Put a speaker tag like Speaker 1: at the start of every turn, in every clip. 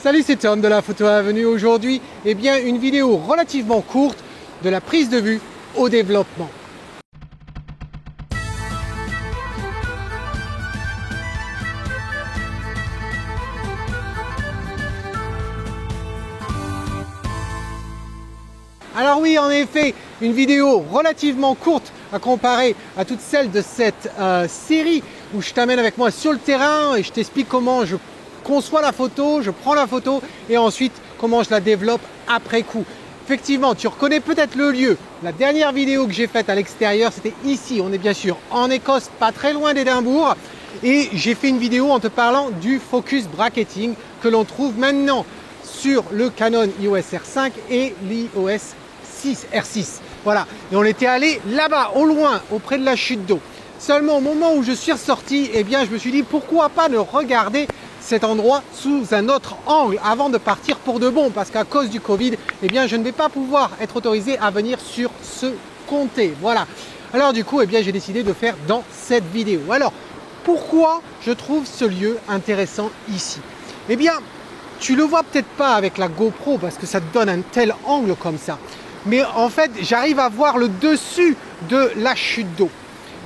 Speaker 1: Salut, c'est Tom de la Photo Avenue. Aujourd'hui, une vidéo relativement courte de la prise de vue au développement. Alors oui, en effet, une vidéo relativement courte à comparer à toutes celles de cette série où je t'amène avec moi sur le terrain et je t'explique comment je conçois la photo, je prends la photo et ensuite comment je la développe après coup. Effectivement, tu reconnais peut-être le lieu. La dernière vidéo que j'ai faite à l'extérieur, c'était ici. On est bien sûr en Écosse, pas très loin d'Édimbourg. Et j'ai fait une vidéo en te parlant du focus bracketing que l'on trouve maintenant sur le Canon EOS R5 et l'EOS R6. Voilà. Et on était allé là-bas, au loin, auprès de la chute d'eau. Seulement au moment où je suis ressorti, je me suis dit pourquoi pas ne regarder cet endroit sous un autre angle avant de partir pour de bon, parce qu'à cause du Covid, je ne vais pas pouvoir être autorisé à venir sur ce comté. Voilà. Alors du coup, j'ai décidé de faire dans cette vidéo. Alors, pourquoi je trouve ce lieu intéressant ici? Tu le vois peut-être pas avec la GoPro parce que ça te donne un tel angle comme ça. Mais en fait, j'arrive à voir le dessus de la chute d'eau.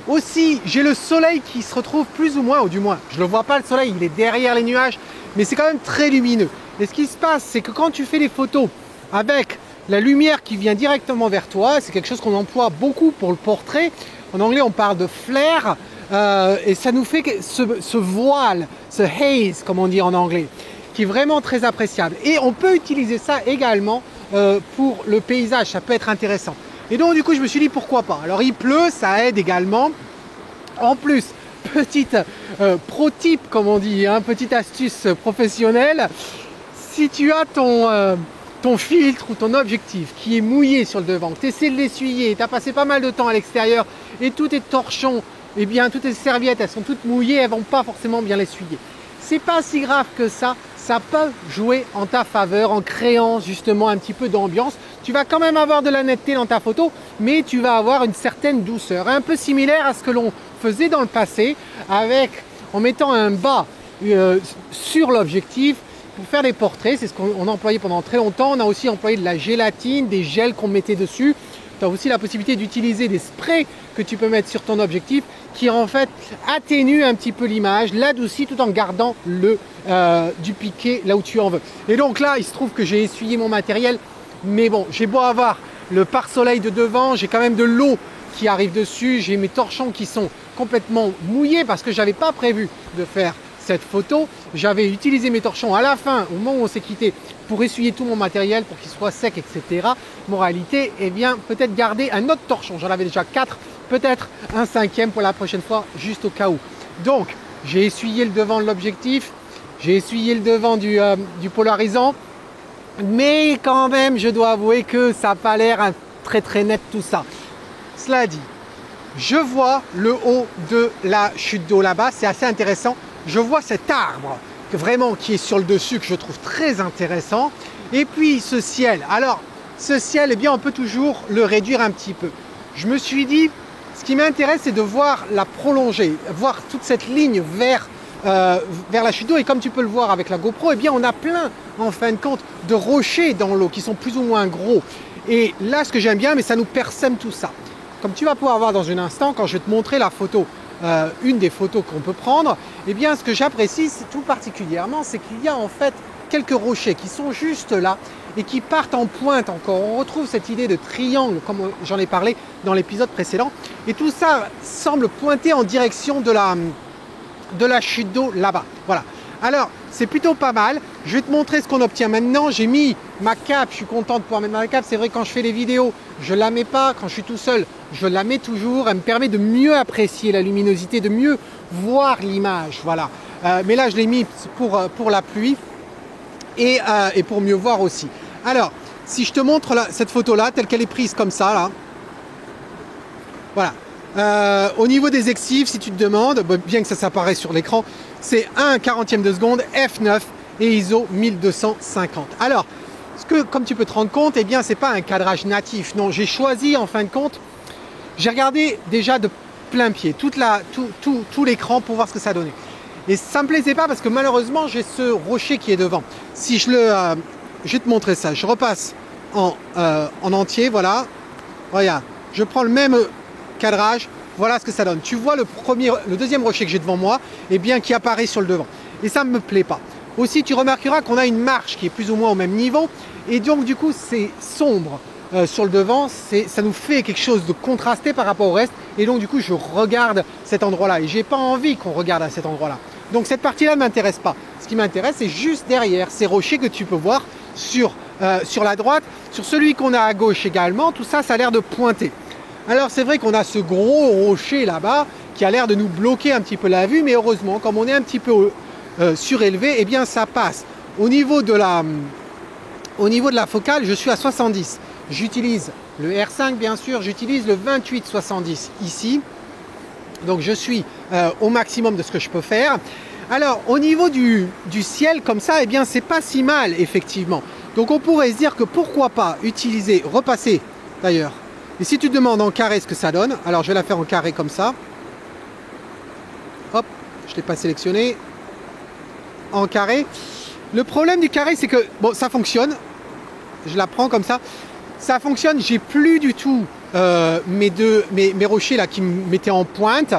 Speaker 1: Aussi, j'ai le soleil qui se retrouve plus ou moins, ou du moins, je ne le vois pas le soleil, il est derrière les nuages, mais c'est quand même très lumineux. Et ce qui se passe, c'est que quand tu fais les photos avec la lumière qui vient directement vers toi, c'est quelque chose qu'on emploie beaucoup pour le portrait. En anglais, on parle de flare, et ça nous fait ce voile, ce haze, comme on dit en anglais, qui est vraiment très appréciable. Et on peut utiliser ça également pour le paysage, ça peut être intéressant. Et donc du coup je me suis dit pourquoi pas. Alors il pleut, ça aide également. En plus, petite pro tip comme on dit, petite astuce professionnelle. Si tu as ton filtre ou ton objectif qui est mouillé sur le devant, tu essaies de l'essuyer, tu as passé pas mal de temps à l'extérieur et tous tes torchons, toutes tes serviettes, elles sont toutes mouillées, elles ne vont pas forcément bien l'essuyer. C'est pas si grave que ça peut jouer en ta faveur en créant justement un petit peu d'ambiance. Tu vas quand même avoir de la netteté dans ta photo, mais tu vas avoir une certaine douceur, un peu similaire à ce que l'on faisait dans le passé en mettant un bas sur l'objectif pour faire des portraits. C'est ce qu'on a employé pendant très longtemps. On a aussi employé de la gélatine, des gels qu'on mettait dessus. Tu as aussi la possibilité d'utiliser des sprays que tu peux mettre sur ton objectif qui en fait atténue un petit peu l'image, l'adoucit tout en gardant du piqué là où tu en veux. Et donc là, il se trouve que j'ai essuyé mon matériel, mais bon, j'ai beau avoir le pare-soleil de devant, j'ai quand même de l'eau qui arrive dessus, j'ai mes torchons qui sont complètement mouillés parce que je n'avais pas prévu de faire cette photo. J'avais utilisé mes torchons à la fin, au moment où on s'est quitté, pour essuyer tout mon matériel, pour qu'il soit sec, etc. Moralité, peut-être garder un autre torchon. J'en avais déjà 4, peut-être un 5e pour la prochaine fois, juste au cas où. Donc, j'ai essuyé le devant de l'objectif, j'ai essuyé le devant du polarisant, mais quand même, je dois avouer que ça n'a pas l'air très très net tout ça. Cela dit, je vois le haut de la chute d'eau là-bas, c'est assez intéressant. Je vois cet arbre vraiment qui est sur le dessus que je trouve très intéressant. Et puis ce ciel. Alors ce ciel, on peut toujours le réduire un petit peu. Je me suis dit, ce qui m'intéresse, c'est de voir la prolonger, voir toute cette ligne vers la chute d'eau. Et comme tu peux le voir avec la GoPro, on a plein, en fin de compte, de rochers dans l'eau qui sont plus ou moins gros. Et là, ce que j'aime bien, mais ça nous persème tout ça. Comme tu vas pouvoir voir dans un instant, quand je vais te montrer la photo, une des photos qu'on peut prendre, ce que j'apprécie tout particulièrement, c'est qu'il y a en fait quelques rochers qui sont juste là et qui partent en pointe encore. On retrouve cette idée de triangle comme j'en ai parlé dans l'épisode précédent, et tout ça semble pointer en direction de la chute d'eau là-bas. Voilà. Alors c'est plutôt pas mal. Je vais te montrer ce qu'on obtient maintenant. J'ai mis ma cape, je suis content de pouvoir mettre ma cape. C'est vrai, quand je fais les vidéos, je la mets pas. Quand je suis tout seul, je la mets toujours. Elle me permet de mieux apprécier la luminosité, de mieux voir l'image. Voilà. Mais là, je l'ai mis pour la pluie et pour mieux voir aussi. Alors, si je te montre cette photo-là, telle qu'elle est prise comme ça, là. Voilà. Au niveau des exifs, si tu te demandes, bien que ça s'apparaisse sur l'écran, c'est 1/40e de seconde, f9 et ISO 1250. Alors, comme tu peux te rendre compte, c'est pas un cadrage natif. Non, j'ai choisi en fin de compte, j'ai regardé déjà de plein pied tout l'écran pour voir ce que ça donnait. Et ça me plaisait pas parce que malheureusement j'ai ce rocher qui est devant. Si je le... je vais te montrer ça. Je repasse en entier, voilà. Regarde, je prends le même cadrage. Voilà ce que ça donne. Tu vois le deuxième rocher que j'ai devant moi, et bien qui apparaît sur le devant. Et ça ne me plaît pas. Aussi, tu remarqueras qu'on a une marche qui est plus ou moins au même niveau. Et donc, du coup, c'est sombre sur le devant. Ça nous fait quelque chose de contrasté par rapport au reste. Et donc, du coup, je regarde cet endroit-là. Et j'ai pas envie qu'on regarde à cet endroit-là. Donc, cette partie-là ne m'intéresse pas. Ce qui m'intéresse, c'est juste derrière ces rochers que tu peux voir sur la droite. Sur celui qu'on a à gauche également, tout ça, ça a l'air de pointer. Alors, c'est vrai qu'on a ce gros rocher là-bas qui a l'air de nous bloquer un petit peu la vue. Mais heureusement, comme on est un petit peu surélevé, eh bien ça passe. Au niveau de la focale, je suis à 70. J'utilise le R5 bien sûr, j'utilise le 28-70 ici. Donc je suis au maximum de ce que je peux faire. Alors au niveau du ciel comme ça, eh bien c'est pas si mal effectivement. Donc on pourrait se dire que pourquoi pas utiliser, repasser d'ailleurs. Et si tu te demandes en carré ce que ça donne, alors je vais la faire en carré comme ça. Hop, je ne l'ai pas sélectionné. En carré. Le problème du carré, c'est que bon, ça fonctionne. Je la prends comme ça. Ça fonctionne. J'ai plus du tout mes rochers là qui me mettaient en pointe.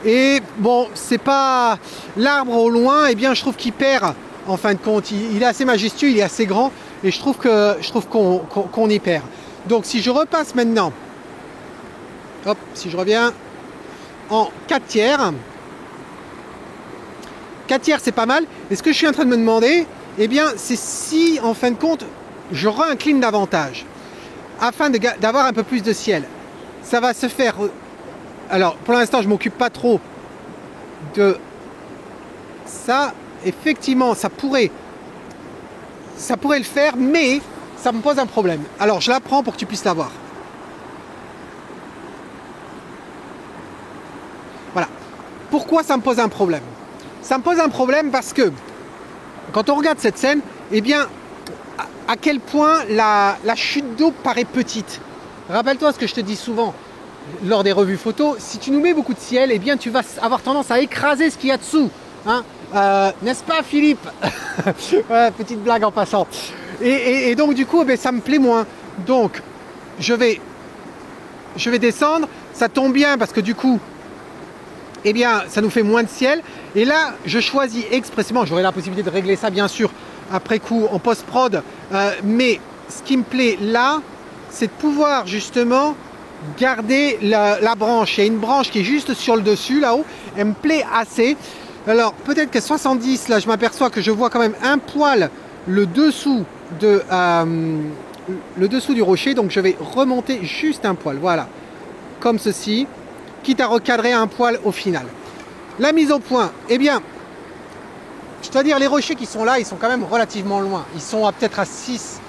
Speaker 1: Et bon, c'est pas l'arbre au loin. Eh bien, je trouve qu'il perd. En fin de compte, il est assez majestueux, il est assez grand, et je trouve qu'on y perd. Donc, si je repasse maintenant, hop, si je reviens en 4/3. 4/3 c'est pas mal, et ce que je suis en train de me demander, eh bien c'est si en fin de compte je réincline davantage afin d'avoir un peu plus de ciel. Ça va se faire, alors pour l'instant je m'occupe pas trop de ça. Effectivement ça pourrait le faire, mais ça me pose un problème. Alors je la prends pour que tu puisses la voir. Voilà. Pourquoi ça me pose un problème? Ça me pose un problème parce que quand on regarde cette scène, eh bien, à quel point la chute d'eau paraît petite. Rappelle-toi ce que je te dis souvent lors des revues photos, si tu nous mets beaucoup de ciel, eh bien, tu vas avoir tendance à écraser ce qu'il y a dessous. Hein, n'est-ce pas, Philippe? Ouais, petite blague en passant. Et donc, du coup, eh bien, ça me plaît moins. Donc, je vais descendre. Ça tombe bien parce que du coup, eh bien, ça nous fait moins de ciel. Et là, je choisis expressément, j'aurai la possibilité de régler ça bien sûr après coup en post-prod, mais ce qui me plaît là, c'est de pouvoir justement garder la branche. Il y a une branche qui est juste sur le dessus là-haut, elle me plaît assez. Alors peut-être que 70, là je m'aperçois que je vois quand même un poil le dessous du rocher, donc je vais remonter juste un poil, voilà, comme ceci, quitte à recadrer un poil au final. La mise au point, eh bien, je dois dire, les rochers qui sont là, ils sont quand même relativement loin. Ils sont peut-être à 6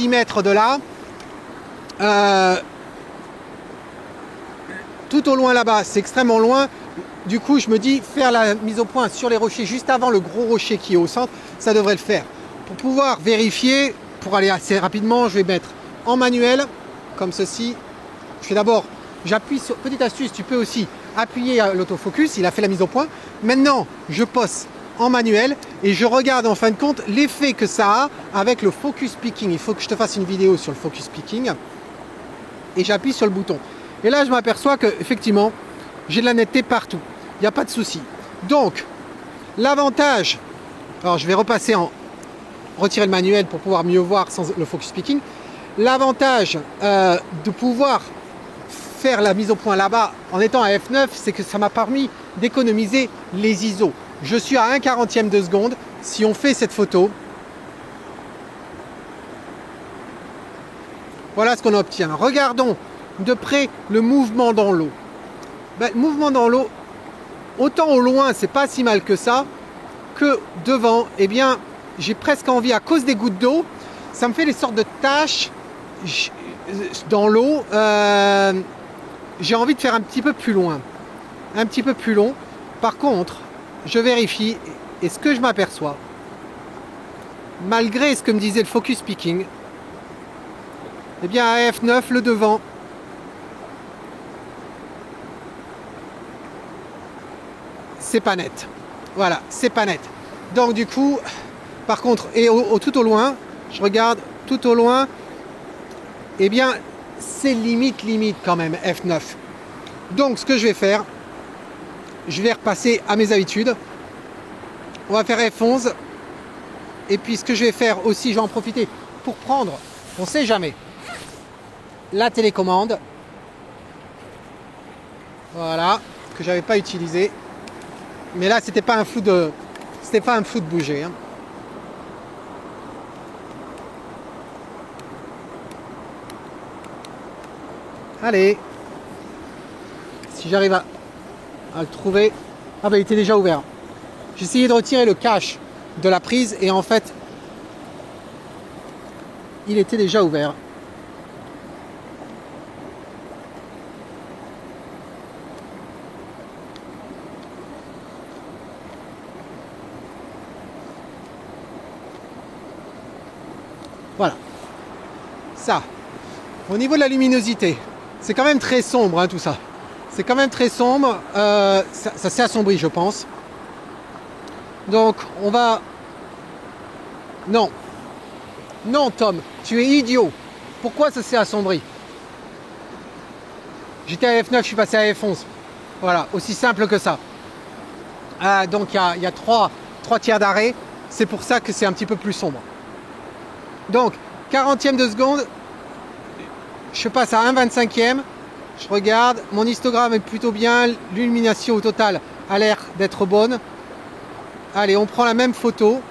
Speaker 1: mètres de là. Tout au loin là-bas, c'est extrêmement loin. Du coup, je me dis, faire la mise au point sur les rochers juste avant le gros rocher qui est au centre, ça devrait le faire. Pour pouvoir vérifier, pour aller assez rapidement, je vais mettre en manuel, comme ceci. Je fais d'abord, j'appuie sur, petite astuce, tu peux aussi appuyer l'autofocus, il a fait la mise au point. Maintenant, je pose en manuel et je regarde en fin de compte l'effet que ça a avec le focus picking. Il faut que je te fasse une vidéo sur le focus picking et j'appuie sur le bouton. Et là, je m'aperçois que effectivement, j'ai de la netteté partout. Il n'y a pas de souci. Donc, l'avantage, alors je vais repasser retirer le manuel pour pouvoir mieux voir sans le focus picking. L'avantage de pouvoir faire la mise au point là-bas en étant à f9, c'est que ça m'a permis d'économiser les ISO. Je suis à 1/40e de seconde. Si on fait cette photo, voilà ce qu'on obtient. Regardons de près le mouvement dans l'eau. Ben, le mouvement dans l'eau, autant au loin, c'est pas si mal que ça, que devant, eh bien, j'ai presque envie, à cause des gouttes d'eau, ça me fait des sortes de taches dans l'eau. J'ai envie de faire un petit peu plus loin, un petit peu plus long. Par contre, je vérifie et ce que je m'aperçois, malgré ce que me disait le focus picking, eh bien à f9, le devant, c'est pas net. Voilà, c'est pas net. Donc du coup, par contre, et tout au loin, je regarde tout au loin, eh bien, c'est limite quand même f9. Donc ce que je vais faire, je vais repasser à mes habitudes. On va faire f11. Et puis ce que je vais faire aussi, je vais en profiter pour prendre, on sait jamais, la télécommande. Voilà, que j'avais pas utilisé. Mais là, c'était pas un flou de bouger. Hein. Allez, si j'arrive à le trouver. Ah bah il était déjà ouvert. J'ai essayé de retirer le cache de la prise et en fait il était déjà ouvert. Voilà. Ça. Au niveau de la luminosité, c'est quand même très sombre hein, tout ça. C'est quand même très sombre. Ça s'est assombri je pense. Donc on va... Non. Non Tom, tu es idiot. Pourquoi ça s'est assombri? J'étais à F9, je suis passé à F11. Voilà, aussi simple que ça. Donc il y a 3 tiers d'arrêt. C'est pour ça que c'est un petit peu plus sombre. Donc, 40e de seconde. Je passe à 1,25e. Je regarde. Mon histogramme est plutôt bien. L'illumination au total a l'air d'être bonne. Allez, on prend la même photo.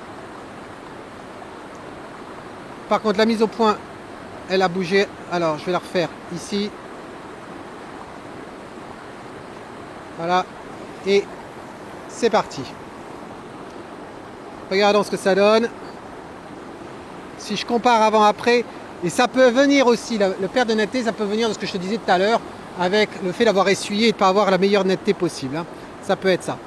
Speaker 1: Par contre, la mise au point, elle a bougé. Alors, je vais la refaire ici. Voilà. Et c'est parti. Regardons ce que ça donne. Si je compare avant-après, et ça peut venir aussi, le perte de netteté, ça peut venir de ce que je te disais tout à l'heure, avec le fait d'avoir essuyé et de ne pas avoir la meilleure netteté possible. Hein. Ça peut être ça.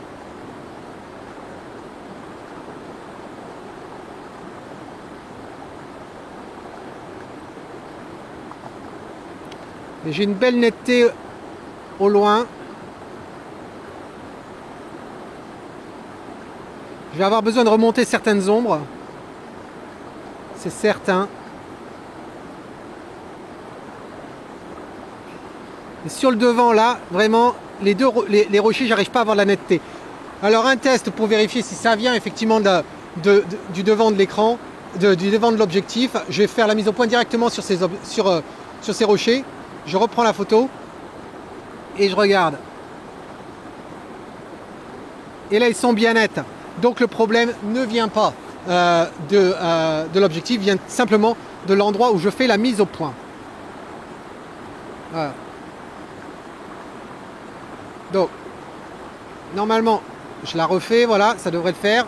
Speaker 1: Mais j'ai une belle netteté au loin. Je vais avoir besoin de remonter certaines ombres. C'est certain. Et sur le devant là, vraiment, les rochers, j'arrive pas à avoir la netteté. Alors un test pour vérifier si ça vient effectivement du devant de l'écran, du devant de l'objectif. Je vais faire la mise au point directement sur ces rochers. Je reprends la photo et je regarde. Et là, ils sont bien nets. Donc le problème ne vient pas de l'objectif, vient simplement de l'endroit où je fais la mise au point. Voilà. Donc, normalement, je la refais, voilà, ça devrait le faire.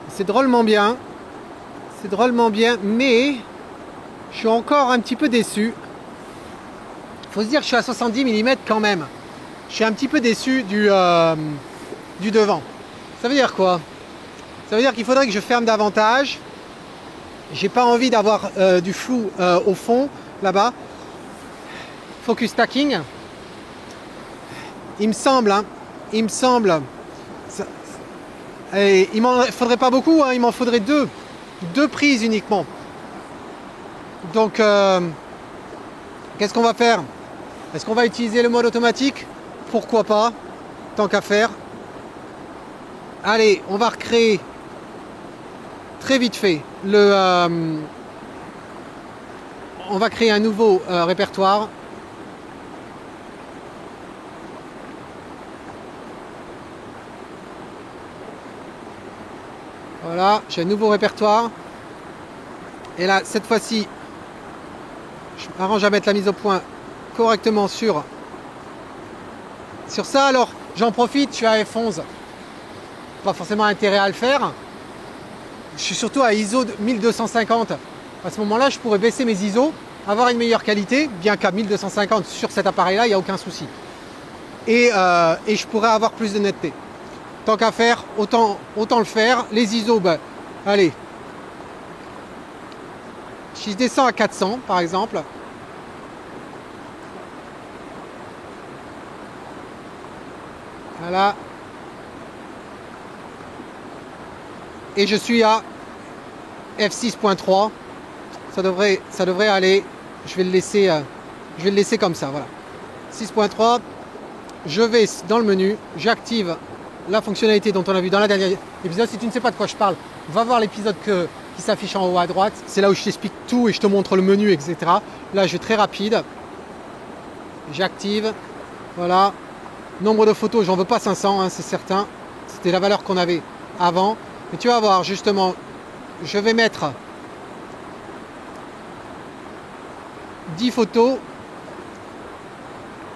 Speaker 1: C'est drôlement bien. C'est drôlement bien, mais je suis encore un petit peu déçu. Il faut se dire que je suis à 70 mm quand même. Je suis un petit peu déçu du devant. Ça veut dire quoi? Ça veut dire qu'il faudrait que je ferme davantage. J'ai pas envie d'avoir du flou au fond, là-bas. Focus stacking. Il me semble, hein, et il m'en faudrait pas beaucoup, hein, il m'en faudrait deux prises uniquement. Donc, qu'est-ce qu'on va faire? Est-ce qu'on va utiliser le mode automatique? Pourquoi pas, tant qu'à faire. Allez, on va recréer très vite fait on va créer un nouveau répertoire. Voilà, j'ai un nouveau répertoire. Et là, cette fois-ci, je m'arrange à mettre la mise au point correctement sur ça. Alors, j'en profite, je suis à F11. Pas forcément intérêt à le faire. Je suis surtout à ISO 1250. À ce moment-là, je pourrais baisser mes ISO avoir une meilleure qualité, bien qu'à 1250 sur cet appareil-là, il n'y a aucun souci. Et je pourrais avoir plus de netteté. Tant qu'à faire, autant le faire. Les ISO, ben, allez. Si je descends à 400, par exemple. Voilà. Et je suis à f6.3. Ça devrait aller. Je vais le laisser comme ça. Voilà. 6.3. Je vais dans le menu. J'active la fonctionnalité dont on a vu dans la dernière épisode. Si tu ne sais pas de quoi je parle, va voir l'épisode qui s'affiche en haut à droite. C'est là où je t'explique tout et je te montre le menu, etc. Là, je vais très rapide. J'active. Voilà. Nombre de photos, j'en veux pas 500, hein, c'est certain. C'était la valeur qu'on avait avant. Mais tu vas voir, justement, je vais mettre 10 photos.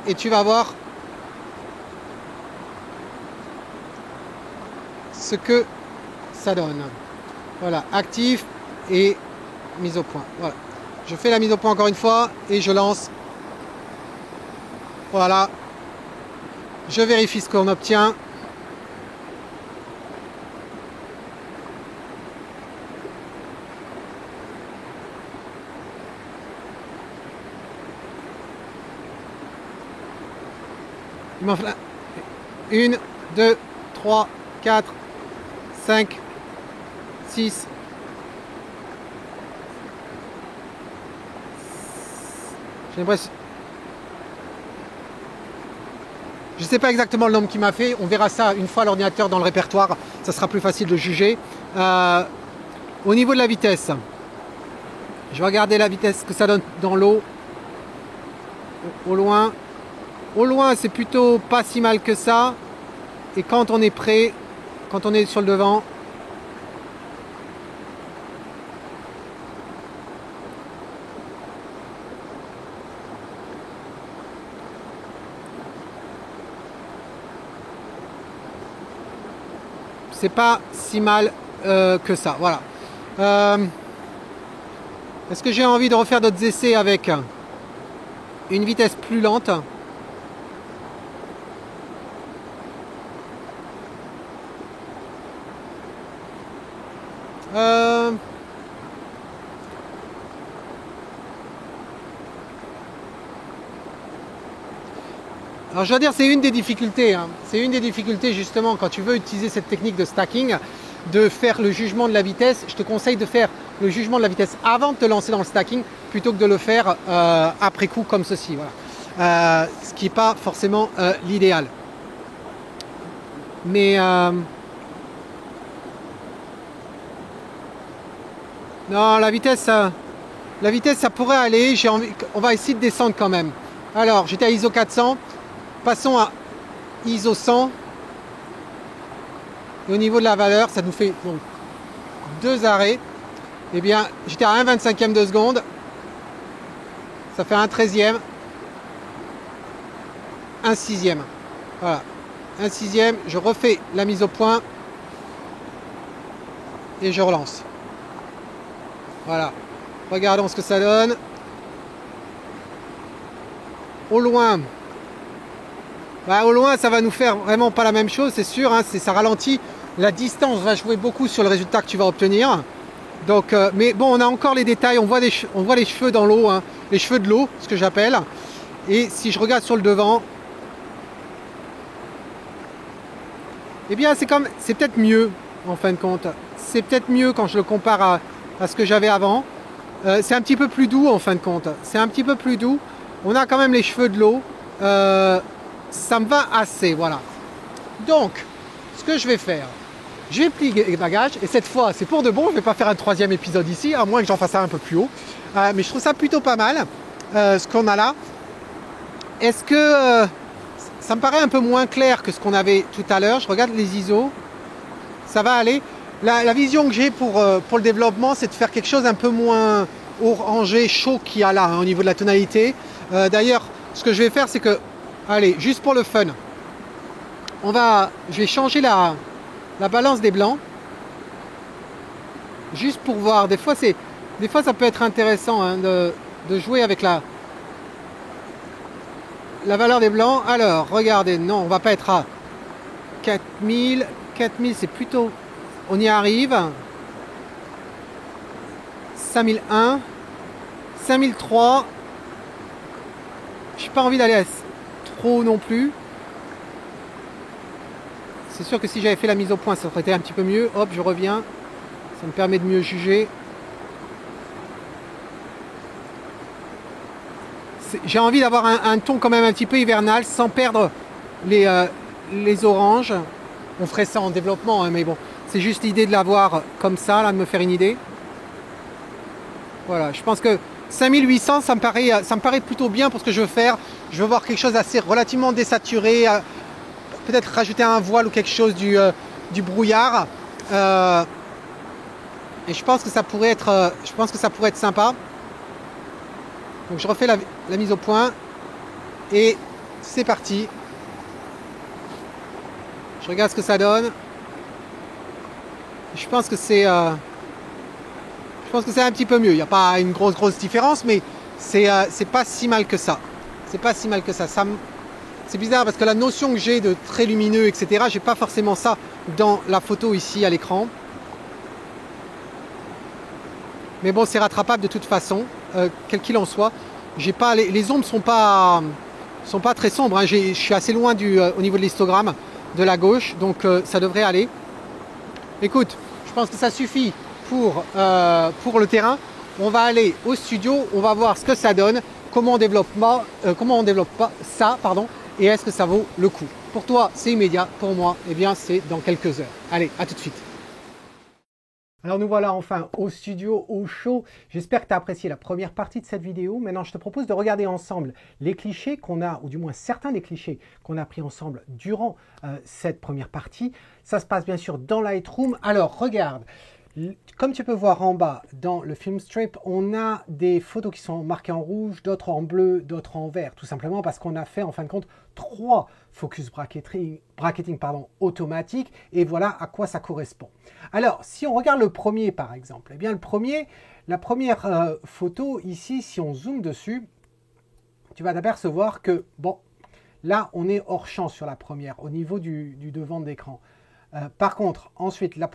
Speaker 1: Et tu vas voir ce que ça donne. Voilà, actif et mise au point. Voilà. Je fais la mise au point encore une fois et je lance. Voilà. Je vérifie ce qu'on obtient. Il m'en fait 1, 2, 3, 4, 5, 6. J'ai l'impression. Je ne sais pas exactement le nombre qu'il m'a fait. On verra ça une fois l'ordinateur dans le répertoire. Ça sera plus facile de juger. Au niveau de la vitesse, je vais regarder la vitesse que ça donne dans l'eau. Au loin. Au loin, c'est plutôt pas si mal que ça. Et quand on est prêt, quand on est sur le devant, c'est pas si mal que ça. Voilà. Est-ce que j'ai envie de refaire d'autres essais avec une vitesse plus lente? Alors je dois dire, c'est une des difficultés. Hein. C'est une des difficultés justement quand tu veux utiliser cette technique de stacking, de faire le jugement de la vitesse. Je te conseille de faire le jugement de la vitesse avant de te lancer dans le stacking plutôt que de le faire après coup comme ceci. Voilà. Ce qui n'est pas forcément l'idéal. Mais non, la vitesse ça pourrait aller. On va essayer de descendre quand même. Alors j'étais à ISO 400. Passons à ISO 100. Et au niveau de la valeur, ça nous fait donc 2 arrêts. Eh bien, j'étais à 1/25e de seconde. Ça fait 1/13e. 1/6e. Voilà. 1/6e. Je refais la mise au point. Et je relance. Voilà. Regardons ce que ça donne. Au loin. Bah, au loin, ça va nous faire vraiment pas la même chose, c'est sûr. Hein, ça ralentit. La distance va jouer beaucoup sur le résultat que tu vas obtenir. Donc, mais bon, on a encore les détails. On voit les cheveux dans l'eau, hein, les cheveux de l'eau, ce que j'appelle. Et si je regarde sur le devant, eh bien, c'est peut-être mieux en fin de compte. C'est peut-être mieux quand je le compare à ce que j'avais avant. C'est un petit peu plus doux en fin de compte. C'est un petit peu plus doux. On a quand même les cheveux de l'eau. Ça me va assez, voilà. Donc, ce que je vais faire, je vais plier les bagages. Et cette fois, c'est pour de bon. Je ne vais pas faire un 3e épisode ici, à moins que j'en fasse un peu plus haut. Mais je trouve ça plutôt pas mal, ce qu'on a là. Est-ce que ça me paraît un peu moins clair que ce qu'on avait tout à l'heure? Je regarde les ISO. Ça va aller. La vision que j'ai pour le développement, c'est de faire quelque chose un peu moins orangé, chaud qu'il y a là, hein, au niveau de la tonalité. D'ailleurs, ce que je vais faire, c'est que, allez, juste pour le fun, je vais changer la balance des blancs. Juste pour voir. Des fois, ça peut être intéressant, hein, de de jouer avec la valeur des blancs. Alors, regardez, non, on va pas être à 4000. 4000, c'est plutôt... On y arrive. 5001. 5003. J'ai pas envie d'aller trop non plus. C'est sûr que si j'avais fait la mise au point, ça aurait été un petit peu mieux. Hop, je reviens. Ça me permet de mieux juger. J'ai envie d'avoir un ton quand même un petit peu hivernal, sans perdre les oranges. On ferait ça en développement, hein, mais bon, c'est juste l'idée de l'avoir comme ça, là, de me faire une idée. Voilà, je pense que 5800, ça me paraît plutôt bien pour ce que je veux faire. Je veux voir quelque chose d'assez relativement désaturé, peut-être rajouter un voile ou quelque chose du brouillard. Et je pense que ça pourrait être, sympa. Donc je refais la mise au point et c'est parti. Je regarde ce que ça donne. Je pense que c'est un petit peu mieux. Il n'y a pas une grosse différence, mais c'est pas si mal que ça. C'est pas si mal que ça. C'est bizarre parce que la notion que j'ai de très lumineux, etc., j'ai pas forcément ça dans la photo ici à l'écran. Mais bon, c'est rattrapable de toute façon, quel qu'il en soit. J'ai pas les ombres sont pas très sombres. Hein. Je suis assez loin au niveau de l'histogramme de la gauche, donc ça devrait aller. Écoute, je pense que ça suffit pour le terrain. On va aller au studio, on va voir ce que ça donne, comment on développe pas ça, pardon, et est-ce que ça vaut le coup. Pour toi, c'est immédiat. Pour moi, eh bien, c'est dans quelques heures. Allez, à tout de suite. Alors nous voilà enfin au studio, au show. J'espère que tu as apprécié la première partie de cette vidéo. Maintenant, je te propose de regarder ensemble les clichés qu'on a, ou du moins certains des clichés qu'on a pris ensemble durant cette première partie. Ça se passe bien sûr dans Lightroom. Alors, regarde. Comme tu peux voir en bas dans le film strip, on a des photos qui sont marquées en rouge, d'autres en bleu, d'autres en vert. Tout simplement parce qu'on a fait en fin de compte 3 focus bracketing automatiques. Et voilà à quoi ça correspond. Alors, si on regarde le premier par exemple, eh bien la première photo ici, si on zoome dessus, tu vas t'apercevoir que, bon, là on est hors champ sur la première, au niveau du devant de l'écran. Par contre, ensuite, la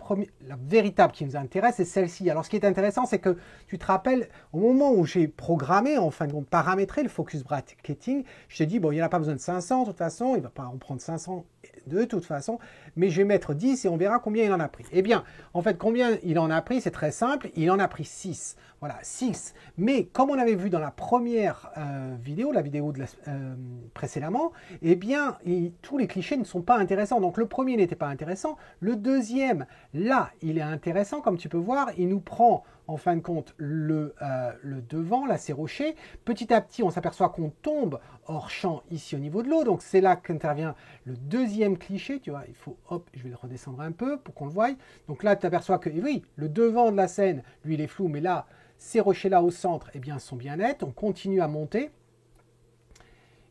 Speaker 1: véritable qui nous intéresse, c'est celle-ci. Alors, ce qui est intéressant, c'est que tu te rappelles, au moment où j'ai programmé, en fin de compte, paramétré le focus bracketing, je t'ai dit, bon, il n'y en a pas besoin de 500, de toute façon, il ne va pas en prendre 500 de toute façon, mais je vais mettre 10 et on verra combien il en a pris. Eh bien, en fait, combien il en a pris, c'est très simple, il en a pris 6. Voilà, 6. Mais comme on avait vu dans la première vidéo, la vidéo de précédemment, eh bien, tous les clichés ne sont pas intéressants. Donc, le premier n'était pas intéressant. Le deuxième, là, il est intéressant, comme tu peux voir, il nous prend en fin de compte le devant, là c'est rocher. Petit à petit, on s'aperçoit qu'on tombe hors champ ici au niveau de l'eau. Donc c'est là qu'intervient le deuxième cliché. Tu vois, il faut, hop, je vais le redescendre un peu pour qu'on le voie. Donc là, tu t'aperçois que, oui, le devant de la scène, lui, il est flou, mais là, ces rochers-là au centre, eh bien, sont bien nets. On continue à monter.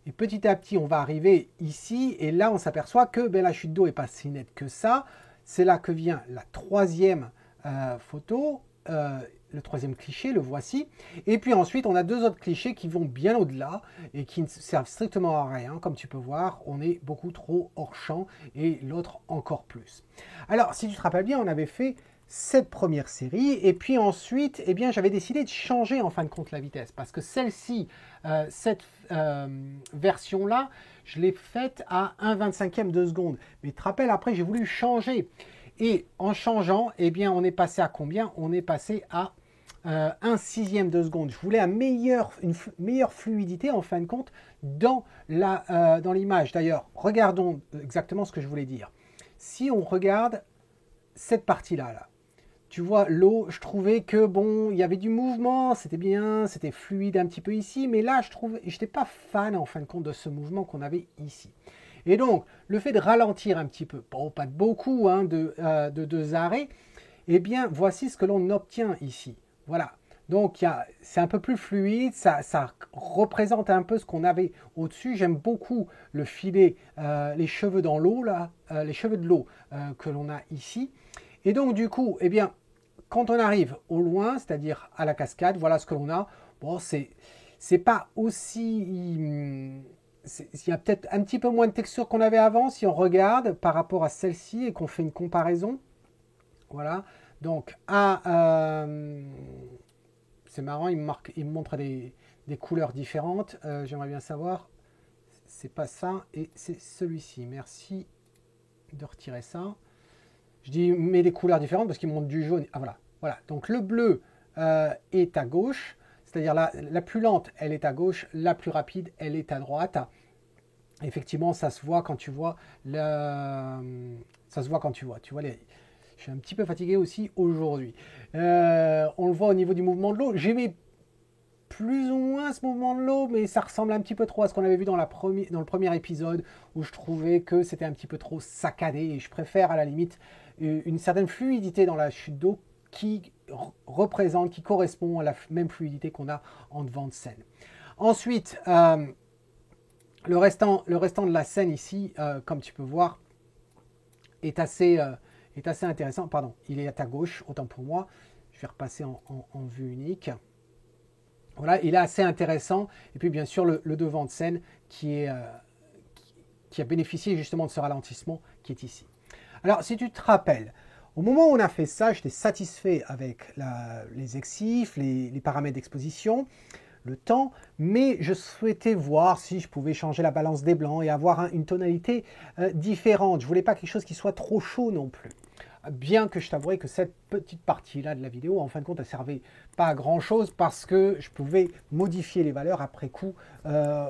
Speaker 1: Et petit à petit, on va arriver ici. Et là, on s'aperçoit que la chute d'eau n'est pas si nette que ça. C'est là que vient la troisième photo. Le troisième cliché, le voici. Et puis ensuite, on a 2 autres clichés qui vont bien au-delà et qui ne servent strictement à rien. Comme tu peux voir, on est beaucoup trop hors champ et l'autre encore plus. Alors, si tu te rappelles bien, on avait fait cette première série et puis ensuite, eh bien, j'avais décidé de changer en fin de compte la vitesse parce que celle-ci, cette version-là, je l'ai faite à 1/25e de seconde. Mais tu te rappelles, après, j'ai voulu changer. Et en changeant, eh bien, on est passé à combien? On est passé à 1/6e de seconde. Je voulais une meilleure fluidité, en fin de compte, dans l'image. D'ailleurs, regardons exactement ce que je voulais dire. Si on regarde cette partie-là, là, tu vois, l'eau, je trouvais que, bon, il y avait du mouvement, c'était bien, c'était fluide un petit peu ici, mais là, je n'étais pas fan, en fin de compte, de ce mouvement qu'on avait ici. Et donc, le fait de ralentir un petit peu, bon, pas de beaucoup, hein, de 2 arrêts, eh bien, voici ce que l'on obtient ici. Voilà. Donc, c'est un peu plus fluide, ça représente un peu ce qu'on avait au-dessus. J'aime beaucoup le filet, les cheveux dans l'eau, là, les cheveux de l'eau que l'on a ici. Et donc, du coup, eh bien, quand on arrive au loin, c'est-à-dire à la cascade, voilà ce que l'on a. Bon, c'est pas aussi... Il y a peut-être un petit peu moins de texture qu'on avait avant si on regarde par rapport à celle-ci et qu'on fait une comparaison. Voilà. Donc, c'est marrant, il me montre des couleurs différentes. J'aimerais bien savoir. C'est pas ça et c'est celui-ci. Merci de retirer ça. Je dis mais des couleurs différentes parce qu'il montre du jaune. Ah voilà. Voilà. Donc le bleu est à gauche. C'est-à-dire la plus lente, elle est à gauche. La plus rapide, elle est à droite. Effectivement, ça se voit quand tu vois. Ça se voit quand tu vois. Tu vois les... Je suis un petit peu fatigué aussi aujourd'hui. On le voit au niveau du mouvement de l'eau. J'aimais plus ou moins ce mouvement de l'eau, mais ça ressemble un petit peu trop à ce qu'on avait vu dans le premier épisode, où je trouvais que c'était un petit peu trop saccadé. Et je préfère à la limite une certaine fluidité dans la chute d'eau qui représente, qui correspond à la même fluidité qu'on a en devant de scène. Ensuite, le restant de la scène ici, comme tu peux voir, est assez intéressant. Pardon, il est à ta gauche, autant pour moi. Je vais repasser en vue unique. Voilà, il est assez intéressant. Et puis bien sûr, le devant de scène qui a bénéficié justement de ce ralentissement qui est ici. Alors, si tu te rappelles, au moment où on a fait ça, j'étais satisfait avec les exifs, les paramètres d'exposition, le temps, mais je souhaitais voir si je pouvais changer la balance des blancs et avoir une tonalité différente. Je ne voulais pas quelque chose qui soit trop chaud non plus. Bien que je t'avouerai que cette petite partie-là de la vidéo, en fin de compte, elle ne servait pas à grand-chose parce que je pouvais modifier les valeurs après coup à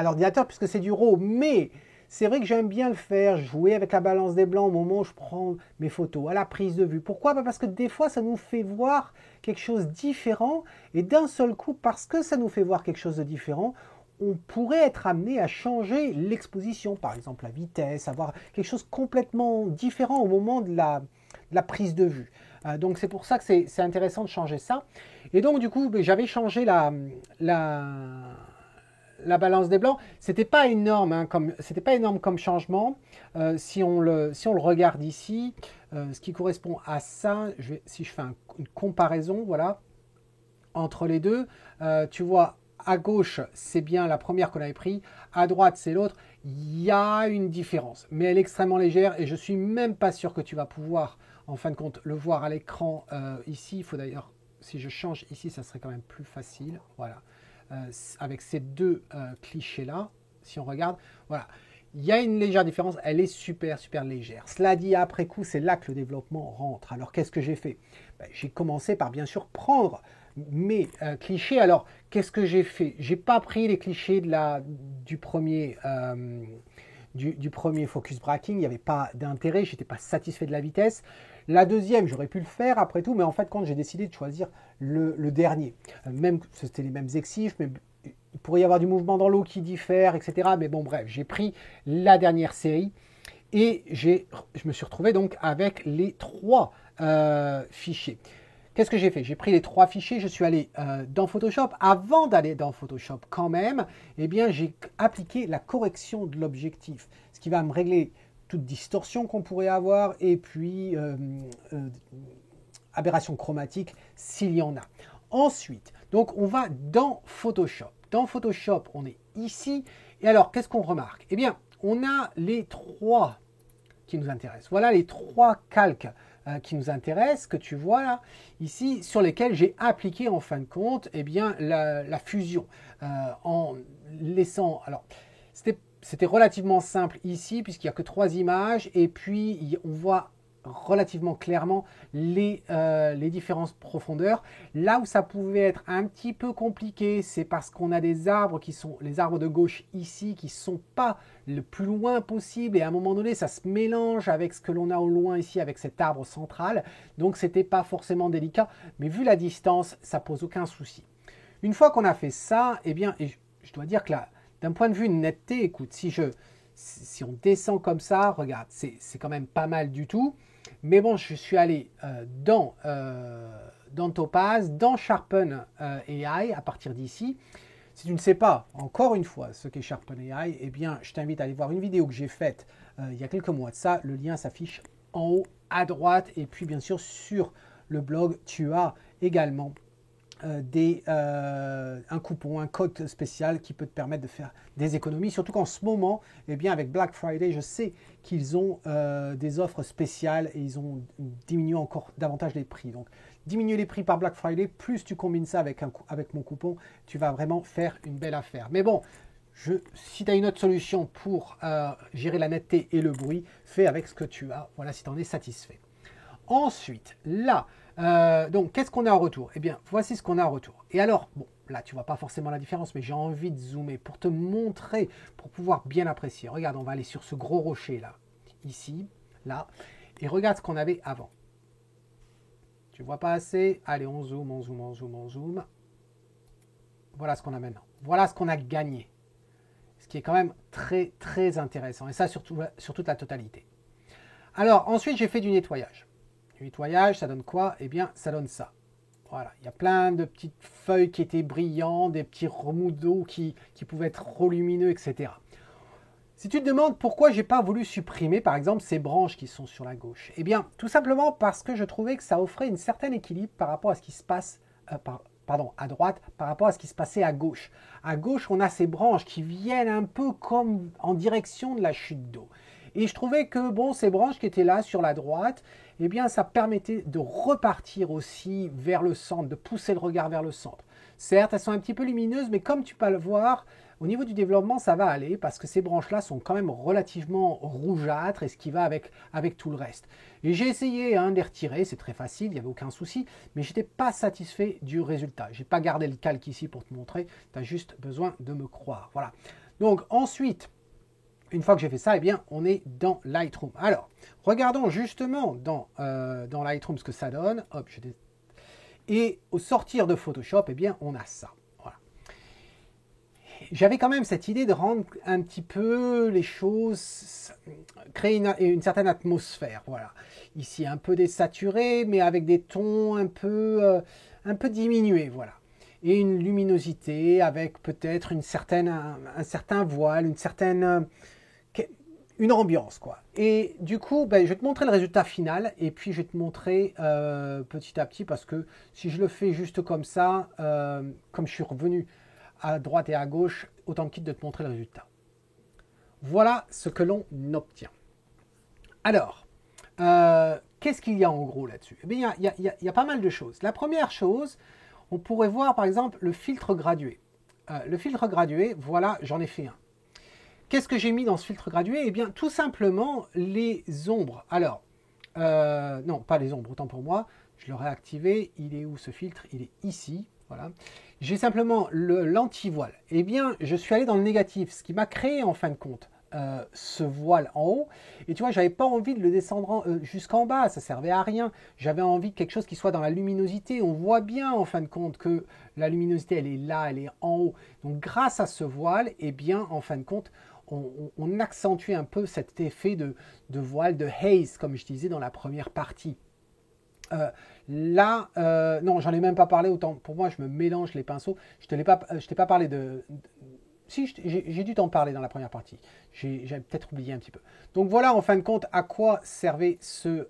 Speaker 1: l'ordinateur puisque c'est du RAW. Mais c'est vrai que j'aime bien le faire, jouer avec la balance des blancs au moment où je prends mes photos, à la prise de vue. Pourquoi? Parce que des fois, ça nous fait voir quelque chose de différent et d'un seul coup, parce que ça nous fait voir quelque chose de différent, on pourrait être amené à changer l'exposition, par exemple la vitesse, avoir quelque chose complètement différent au moment de la prise de vue. Donc c'est pour ça que c'est intéressant de changer ça. Et donc du coup, j'avais changé la balance des blancs. C'était pas énorme, hein, c'était pas énorme comme changement. Si on le regarde ici, ce qui correspond à ça, si je fais une comparaison, voilà, entre les deux, tu vois. À gauche, c'est bien la première qu'on avait prise. À droite, c'est l'autre. Il y a une différence, mais elle est extrêmement légère et je suis même pas sûr que tu vas pouvoir, en fin de compte, le voir à l'écran ici. Il faut d'ailleurs, si je change ici, ça serait quand même plus facile. Voilà, avec ces deux clichés-là, si on regarde, voilà. Il y a une légère différence, elle est super légère. Cela dit, après coup, c'est là que le développement rentre. Alors, qu'est-ce que j'ai fait? J'ai commencé par, bien sûr, prendre mes clichés. Alors, qu'est-ce que j'ai fait? J'ai pas pris les clichés du premier focus braking. Il n'y avait pas d'intérêt, je n'étais pas satisfait de la vitesse. La deuxième, j'aurais pu le faire après tout, mais en fait, quand j'ai décidé de choisir le dernier, même c'était les mêmes exifs, mais il pourrait y avoir du mouvement dans l'eau qui diffère, etc. Mais bon, bref, j'ai pris la dernière série et je me suis retrouvé donc avec les trois fichiers. Qu'est-ce que j'ai fait? J'ai pris les trois fichiers, je suis allé dans Photoshop. Avant d'aller dans Photoshop quand même, eh bien, j'ai appliqué la correction de l'objectif, ce qui va me régler toute distorsion qu'on pourrait avoir et puis aberration chromatique s'il y en a. Ensuite, donc on va dans Photoshop. Dans Photoshop, on est ici. Et alors, qu'est-ce qu'on remarque? Eh bien, on a les trois qui nous intéressent. Voilà les trois calques qui nous intéressent, que tu vois là, ici, sur lesquels j'ai appliqué en fin de compte eh bien, la fusion. En laissant... Alors, c'était relativement simple ici, puisqu'il n'y a que trois images, et puis on voit relativement clairement les différentes profondeurs. Là où ça pouvait être un petit peu compliqué, c'est parce qu'on a des arbres qui sont les arbres de gauche ici, qui ne sont pas le plus loin possible, et à un moment donné ça se mélange avec ce que l'on a au loin ici avec cet arbre central, donc c'était pas forcément délicat, mais vu la distance ça pose aucun souci. Une fois qu'on a fait ça, eh bien, et je dois dire que là, d'un point de vue de netteté, écoute, si on descend comme ça, regarde, c'est quand même pas mal du tout. Mais bon, je suis allé dans Topaz, dans Sharpen AI à partir d'ici. Si tu ne sais pas, encore une fois, ce qu'est Sharpen AI, eh bien, je t'invite à aller voir une vidéo que j'ai faite il y a quelques mois de ça. Le lien s'affiche en haut à droite. Et puis, bien sûr, sur le blog, tu as également un coupon, un code spécial qui peut te permettre de faire des économies. Surtout qu'en ce moment, eh bien, avec Black Friday, je sais qu'ils ont des offres spéciales et ils ont diminué encore davantage les prix. Donc, diminuer les prix par Black Friday, plus tu combines ça avec mon coupon, tu vas vraiment faire une belle affaire. Mais bon, si tu as une autre solution pour gérer la netteté et le bruit, fais avec ce que tu as. Voilà, si tu en es satisfait. Ensuite, là, donc, qu'est-ce qu'on a en retour? Eh bien, voici ce qu'on a en retour. Et alors, bon, là, tu ne vois pas forcément la différence, mais j'ai envie de zoomer pour te montrer, pour pouvoir bien apprécier. Regarde, on va aller sur ce gros rocher là, ici, là, et regarde ce qu'on avait avant. Tu vois pas assez? Allez, on zoome, on zoome, on zoome, on zoome. Voilà ce qu'on a maintenant. Voilà ce qu'on a gagné. Ce qui est quand même très, très intéressant. Et ça, sur toute la totalité. Alors, ensuite, j'ai fait du nettoyage. Nettoyage, ça donne quoi? Eh bien, ça donne ça. Voilà, il y a plein de petites feuilles qui étaient brillantes, des petits remous d'eau qui pouvaient être relumineux, etc. Si tu te demandes pourquoi j'ai pas voulu supprimer, par exemple, ces branches qui sont sur la gauche, eh bien, tout simplement parce que je trouvais que ça offrait un certain équilibre par rapport à ce qui se passe, à droite, par rapport à ce qui se passait à gauche. À gauche, on a ces branches qui viennent un peu comme en direction de la chute d'eau. Et je trouvais que, bon, ces branches qui étaient là sur la droite, eh bien, ça permettait de repartir aussi vers le centre, de pousser le regard vers le centre. Certes, elles sont un petit peu lumineuses, mais comme tu peux le voir, au niveau du développement, ça va aller parce que ces branches-là sont quand même relativement rougeâtres et ce qui va avec tout le reste. Et j'ai essayé de les retirer, c'est très facile, il n'y avait aucun souci, mais je n'étais pas satisfait du résultat. Je n'ai pas gardé le calque ici pour te montrer, tu as juste besoin de me croire. Voilà. Donc ensuite, une fois que j'ai fait ça, eh bien, on est dans Lightroom. Alors, regardons justement dans Lightroom ce que ça donne. Hop, et au sortir de Photoshop, eh bien, on a ça. Voilà. J'avais quand même cette idée de rendre un petit peu les choses, créer une certaine atmosphère. Voilà. Ici, un peu désaturé, mais avec des tons un peu diminués. Voilà. Et une luminosité avec peut-être un certain voile, une ambiance, quoi. Et du coup, je vais te montrer le résultat final et puis je vais te montrer petit à petit parce que si je le fais juste comme ça, comme je suis revenu à droite et à gauche, autant quitte de te montrer le résultat. Voilà ce que l'on obtient. Alors, qu'est-ce qu'il y a en gros là-dessus? Eh bien, il y a pas mal de choses. La première chose, on pourrait voir par exemple le filtre gradué. Le filtre gradué, voilà, j'en ai fait un. Qu'est-ce que j'ai mis dans ce filtre gradué? Eh bien, tout simplement les ombres. Alors, non, pas les ombres, autant pour moi. Je l'aurais activé. Il est où ce filtre? Il est ici. Voilà. J'ai simplement l'anti-voile. Eh bien, je suis allé dans le négatif, ce qui m'a créé en fin de compte ce voile en haut. Et tu vois, j'avais pas envie de le descendre jusqu'en bas, ça servait à rien. J'avais envie de quelque chose qui soit dans la luminosité. On voit bien en fin de compte que la luminosité, elle est là, elle est en haut. Donc, grâce à ce voile, eh bien, en fin de compte, on accentue un peu cet effet de voile, de haze, comme je disais dans la première partie. Non, j'en ai même pas parlé, autant pour moi, je me mélange les pinceaux. Je t'ai pas parlé si, j'ai dû t'en parler dans la première partie. J'avais peut-être oublié un petit peu. Donc voilà, en fin de compte, à quoi servait ce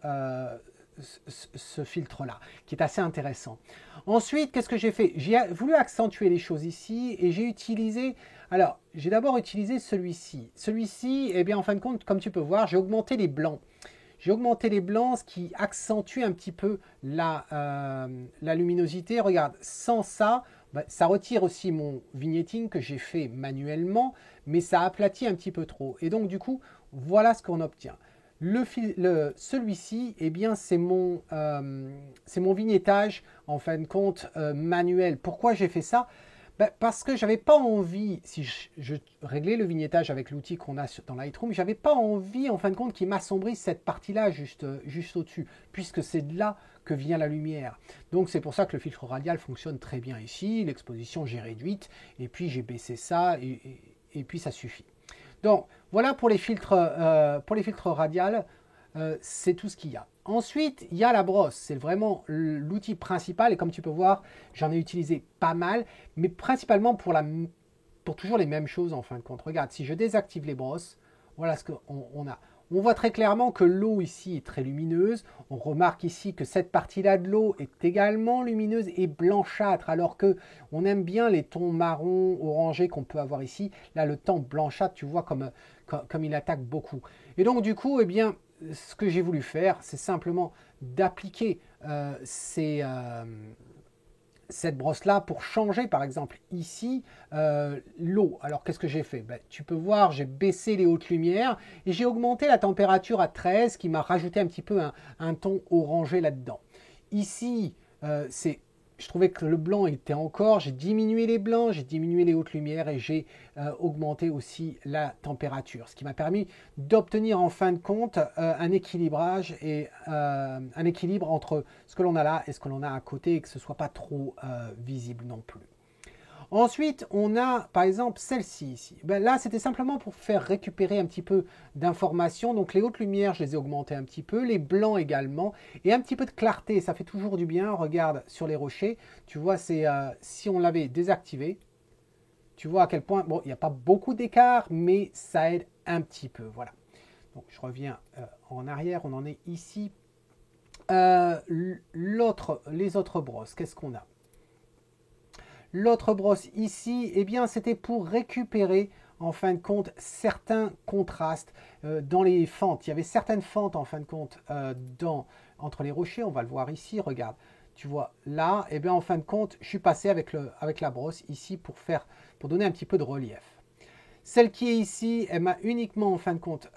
Speaker 1: filtre-là, qui est assez intéressant. Ensuite, qu'est-ce que j'ai fait? J'ai voulu accentuer les choses ici et j'ai utilisé... Alors, j'ai d'abord utilisé celui-ci. Celui-ci, eh bien, en fin de compte, comme tu peux voir, j'ai augmenté les blancs. J'ai augmenté les blancs, ce qui accentue un petit peu la luminosité. Regarde, sans ça, ça retire aussi mon vignetting que j'ai fait manuellement, mais ça aplatit un petit peu trop. Et donc, du coup, voilà ce qu'on obtient. Celui-ci, eh bien, c'est mon vignettage, en fin de compte, manuel. Pourquoi j'ai fait ça? Parce que j'avais pas envie, si je réglais le vignettage avec l'outil qu'on a dans Lightroom, j'avais pas envie en fin de compte qu'il m'assombrisse cette partie-là juste au-dessus, puisque c'est de là que vient la lumière. Donc c'est pour ça que le filtre radial fonctionne très bien ici, l'exposition j'ai réduite, et puis j'ai baissé ça, et puis ça suffit. Donc voilà pour les filtres radiales, c'est tout ce qu'il y a. Ensuite, il y a la brosse, c'est vraiment l'outil principal et comme tu peux voir, j'en ai utilisé pas mal, mais principalement pour toujours les mêmes choses en fin de compte. Regarde, si je désactive les brosses, voilà ce qu'on a. On voit très clairement que l'eau ici est très lumineuse. On remarque ici que cette partie-là de l'eau est également lumineuse et blanchâtre, alors que on aime bien les tons marron, orangés qu'on peut avoir ici. Là, le ton blanchâtre, tu vois comme il attaque beaucoup. Et donc, du coup, eh bien, ce que j'ai voulu faire, c'est simplement d'appliquer cette brosse-là pour changer, par exemple, ici, l'eau. Alors, qu'est-ce que j'ai fait? Tu peux voir, j'ai baissé les hautes lumières et j'ai augmenté la température à 13, qui m'a rajouté un petit peu un ton orangé là-dedans. Ici, je trouvais que le blanc était encore, j'ai diminué les blancs, j'ai diminué les hautes lumières et j'ai augmenté aussi la température, ce qui m'a permis d'obtenir en fin de compte un équilibrage et un équilibre entre ce que l'on a là et ce que l'on a à côté et que ce ne soit pas trop visible non plus. Ensuite, on a par exemple celle-ci ici. Là, c'était simplement pour faire récupérer un petit peu d'informations. Donc les hautes lumières, je les ai augmentées un petit peu, les blancs également, et un petit peu de clarté, ça fait toujours du bien. Regarde sur les rochers, tu vois, si on l'avait désactivé, tu vois à quel point, bon, il n'y a pas beaucoup d'écart, mais ça aide un petit peu, voilà. Donc je reviens en arrière, on en est ici. Les autres brosses, qu'est-ce qu'on a? L'autre brosse ici, eh bien, c'était pour récupérer, en fin de compte, certains contrastes dans les fentes. Il y avait certaines fentes, en fin de compte, entre les rochers. On va le voir ici, regarde. Tu vois, là, eh bien, en fin de compte, je suis passé avec la brosse ici pour donner un petit peu de relief. Celle qui est ici, elle m'a uniquement, en fin de compte,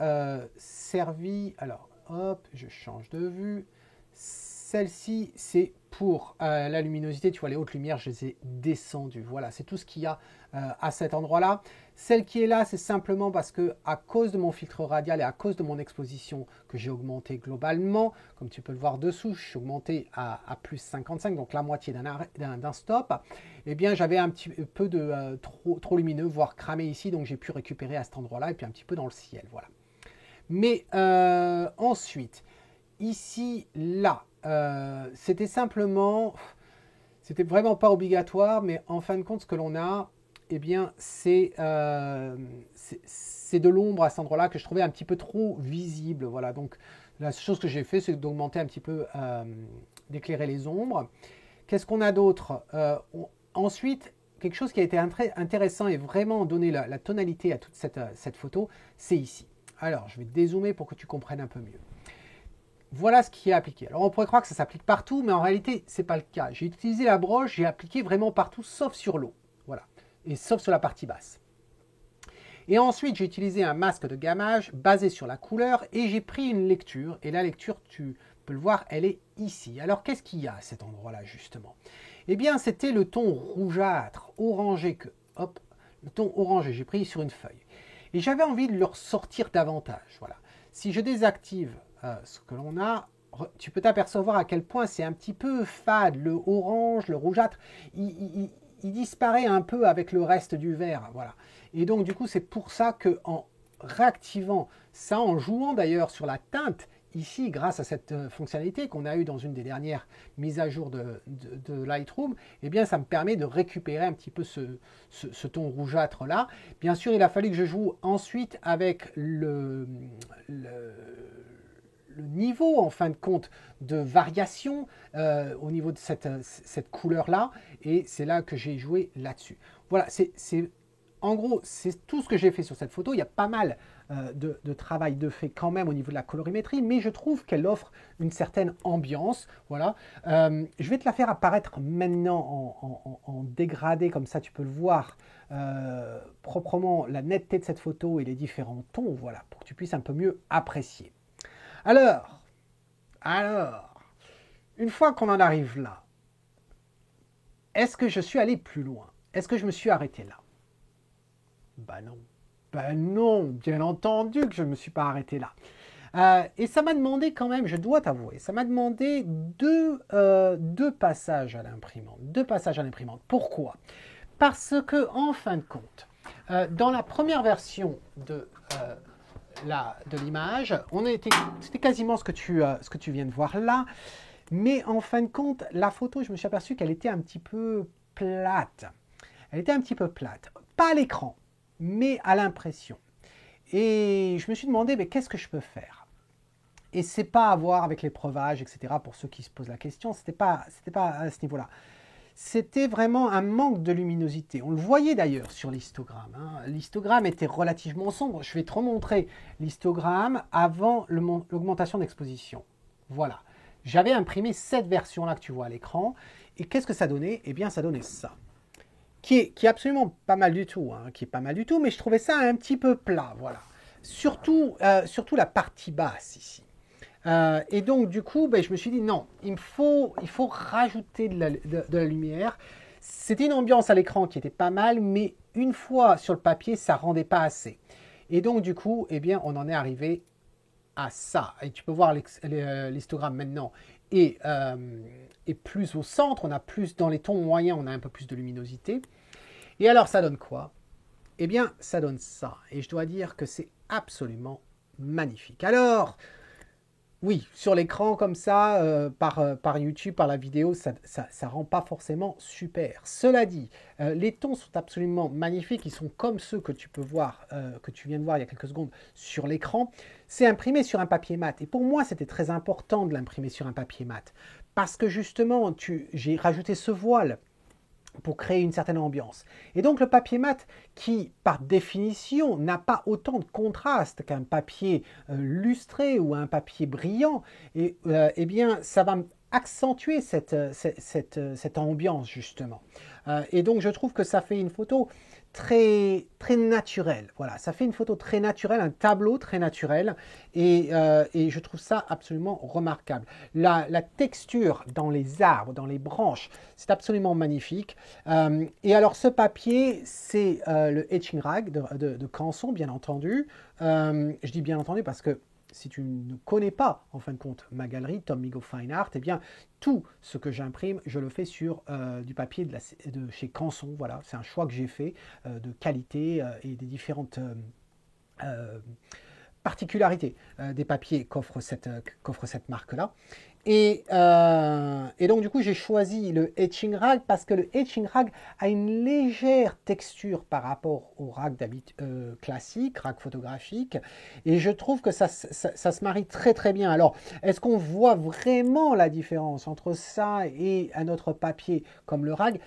Speaker 1: servi. Alors, hop, je change de vue. Celle-ci, c'est pour la luminosité. Tu vois, les hautes lumières, je les ai descendues. Voilà, c'est tout ce qu'il y a à cet endroit-là. Celle qui est là, c'est simplement parce que à cause de mon filtre radial et à cause de mon exposition que j'ai augmenté globalement, comme tu peux le voir dessous, je suis augmenté à plus 55, donc la moitié d'un stop. Eh bien, j'avais un petit peu de trop lumineux, voire cramé ici, donc j'ai pu récupérer à cet endroit-là et puis un petit peu dans le ciel. Voilà. Mais ensuite, ici, là, c'était vraiment pas obligatoire, mais en fin de compte, ce que l'on a, eh bien, c'est de l'ombre à cet endroit-là que je trouvais un petit peu trop visible. Voilà, donc la chose que j'ai fait, c'est d'augmenter un petit peu, d'éclairer les ombres. Qu'est-ce qu'on a d'autre? Ensuite, quelque chose qui a été intéressant et vraiment donné la tonalité à toute cette photo, c'est ici. Alors, je vais dézoomer pour que tu comprennes un peu mieux. Voilà ce qui est appliqué. Alors on pourrait croire que ça s'applique partout, mais en réalité, ce n'est pas le cas. J'ai utilisé la broche, j'ai appliqué vraiment partout, sauf sur l'eau. Voilà. Et sauf sur la partie basse. Et ensuite, j'ai utilisé un masque de gammage basé sur la couleur et j'ai pris une lecture. Et la lecture, tu peux le voir, elle est ici. Alors qu'est-ce qu'il y a à cet endroit-là, justement? Eh bien, c'était le ton rougeâtre, orangé le ton orangé, j'ai pris sur une feuille. Et j'avais envie de le ressortir davantage. Voilà. Si je désactive ce que l'on a, tu peux t'apercevoir à quel point c'est un petit peu fade. Le orange, le rougeâtre, il disparaît un peu avec le reste du vert. Voilà. Et donc, du coup, c'est pour ça qu'en réactivant ça, en jouant d'ailleurs sur la teinte, ici, grâce à cette fonctionnalité qu'on a eue dans une des dernières mises à jour de Lightroom, eh bien, ça me permet de récupérer un petit peu ce ton rougeâtre là. Bien sûr, il a fallu que je joue ensuite avec le niveau, en fin de compte, de variation au niveau de cette couleur-là. Et c'est là que j'ai joué là-dessus. Voilà, en gros, c'est tout ce que j'ai fait sur cette photo. Il y a pas mal de travail de fait quand même au niveau de la colorimétrie, mais je trouve qu'elle offre une certaine ambiance. Voilà. Je vais te la faire apparaître maintenant en dégradé, comme ça tu peux le voir proprement, la netteté de cette photo et les différents tons, voilà, pour que tu puisses un peu mieux apprécier. Alors, une fois qu'on en arrive là, est-ce que je suis allé plus loin? Est-ce que je me suis arrêté là? Ben non, bien entendu que je ne me suis pas arrêté là. Et ça m'a demandé quand même, je dois t'avouer, ça m'a demandé deux passages à l'imprimante. Pourquoi? Parce que, en fin de compte, dans la première version de l'image, c'était quasiment ce que tu viens de voir là, mais en fin de compte, la photo, je me suis aperçu qu'elle était un petit peu plate. Elle était un petit peu plate, pas à l'écran, mais à l'impression. Et je me suis demandé, mais qu'est-ce que je peux faire? Et c'est pas à voir avec l'épreuvage, etc. Pour ceux qui se posent la question, c'était pas à ce niveau-là. C'était vraiment un manque de luminosité. On le voyait d'ailleurs sur l'histogramme. Hein. L'histogramme était relativement sombre. Je vais te remontrer l'histogramme avant l'augmentation d'exposition. Voilà. J'avais imprimé cette version-là que tu vois à l'écran. Et qu'est-ce que ça donnait? Eh bien, ça donnait ça. Qui est absolument pas mal du tout. Hein, qui est pas mal du tout, mais je trouvais ça un petit peu plat. Voilà. Surtout la partie basse ici. Et donc, du coup, je me suis dit, non, il faut rajouter de la lumière. C'était une ambiance à l'écran qui était pas mal, mais une fois sur le papier, ça ne rendait pas assez. Et donc, du coup, eh bien, on en est arrivé à ça. Et tu peux voir l'histogramme maintenant est plus au centre, on a plus dans les tons moyens, on a un peu plus de luminosité. Et alors, ça donne quoi? Eh bien, ça donne ça. Et je dois dire que c'est absolument magnifique. Alors, oui, sur l'écran comme ça, par YouTube, par la vidéo, ça rend pas forcément super. Cela dit, les tons sont absolument magnifiques. Ils sont comme ceux que tu peux voir, que tu viens de voir il y a quelques secondes sur l'écran. C'est imprimé sur un papier mat. Et pour moi, c'était très important de l'imprimer sur un papier mat. Parce que justement, j'ai rajouté ce voile pour créer une certaine ambiance. Et donc le papier mat, qui par définition n'a pas autant de contraste qu'un papier lustré ou un papier brillant, eh bien ça va accentuer cette ambiance justement. Et donc je trouve que ça fait une photo très naturelle. Voilà, ça fait une photo très naturelle, un tableau très naturel, et je trouve ça absolument remarquable. La texture dans les arbres, dans les branches, c'est absolument magnifique. Et alors ce papier, c'est le Etching Rag de Canson, bien entendu. Je dis bien entendu parce que si tu ne connais pas, en fin de compte, ma galerie, Tom Migo Fine Art, eh bien, tout ce que j'imprime, je le fais sur du papier de chez Canson. Voilà, c'est un choix que j'ai fait de qualité et des différentes particularités des papiers qu'offre cette marque-là. Et donc, du coup, j'ai choisi le Etching Rag parce que le Etching Rag a une légère texture par rapport au rag classique, rag photographique. Et je trouve que ça se marie très bien. Alors, est-ce qu'on voit vraiment la différence entre ça et un autre papier comme le rag?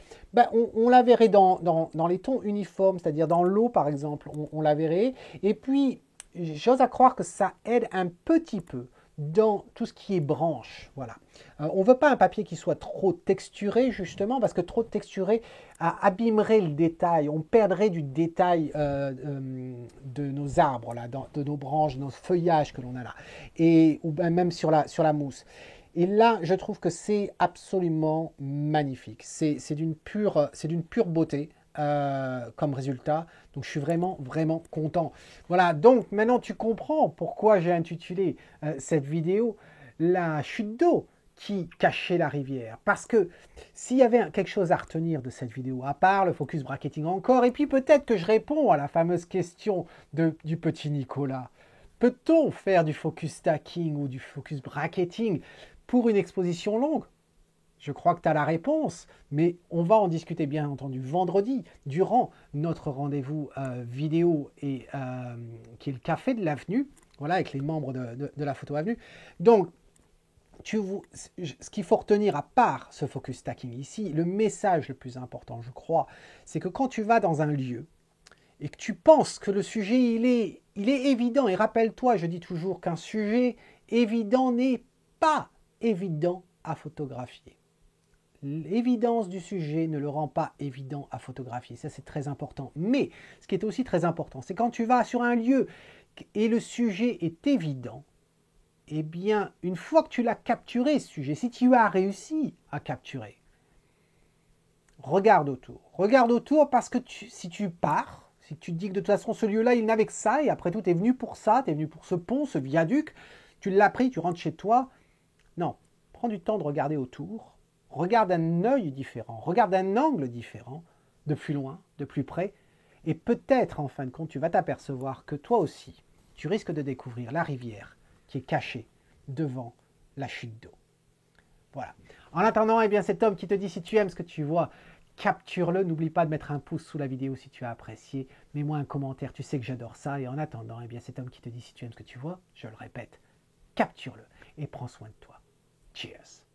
Speaker 1: On la verrait dans les tons uniformes, c'est-à-dire dans l'eau, par exemple, on la verrait. Et puis, j'ose à croire que ça aide un petit peu dans tout ce qui est branche. Voilà. On ne veut pas un papier qui soit trop texturé, justement, parce que trop texturé abîmerait le détail. On perdrait du détail de nos arbres, là, de nos branches, de nos feuillages que l'on a là, ou même sur la mousse. Et là, je trouve que c'est absolument magnifique. C'est d'une pure beauté. Comme résultat. Donc je suis vraiment content. Voilà, donc maintenant tu comprends pourquoi j'ai intitulé cette vidéo La chute d'eau qui cachait la rivière. Parce que s'il y avait quelque chose à retenir de cette vidéo, à part le focus bracketing encore, et puis peut-être que je réponds à la fameuse question du petit Nicolas. Peut-on faire du focus stacking ou du focus bracketing pour une exposition longue? Je crois que tu as la réponse, mais on va en discuter bien entendu vendredi, durant notre rendez-vous vidéo qui est le Café de l'Avenue, voilà, avec les membres de la Photo Avenue. Donc, ce qu'il faut retenir à part ce focus stacking ici, le message le plus important, je crois, c'est que quand tu vas dans un lieu et que tu penses que le sujet, il est évident, et rappelle-toi, je dis toujours qu'un sujet évident n'est pas évident à photographier. L'évidence du sujet ne le rend pas évident à photographier. Ça, c'est très important. Mais ce qui est aussi très important, c'est quand tu vas sur un lieu et le sujet est évident, eh bien, une fois que tu l'as capturé, ce sujet, si tu as réussi à capturer, regarde autour. Regarde autour parce que si tu pars, si tu te dis que de toute façon, ce lieu-là, il n'avait que ça, et après tout, tu es venu pour ça, tu es venu pour ce pont, ce viaduc, tu l'as pris, tu rentres chez toi. Non, prends du temps de regarder autour. Regarde un œil différent, regarde un angle différent, de plus loin, de plus près, et peut-être en fin de compte, tu vas t'apercevoir que toi aussi, tu risques de découvrir la rivière qui est cachée devant la chute d'eau. Voilà. En attendant, eh bien, c'est Tom qui te dit, si tu aimes ce que tu vois, capture-le. N'oublie pas de mettre un pouce sous la vidéo si tu as apprécié. Mets-moi un commentaire, tu sais que j'adore ça. Et en attendant, eh bien, cet homme qui te dit si tu aimes ce que tu vois, je le répète, capture-le et prends soin de toi. Cheers!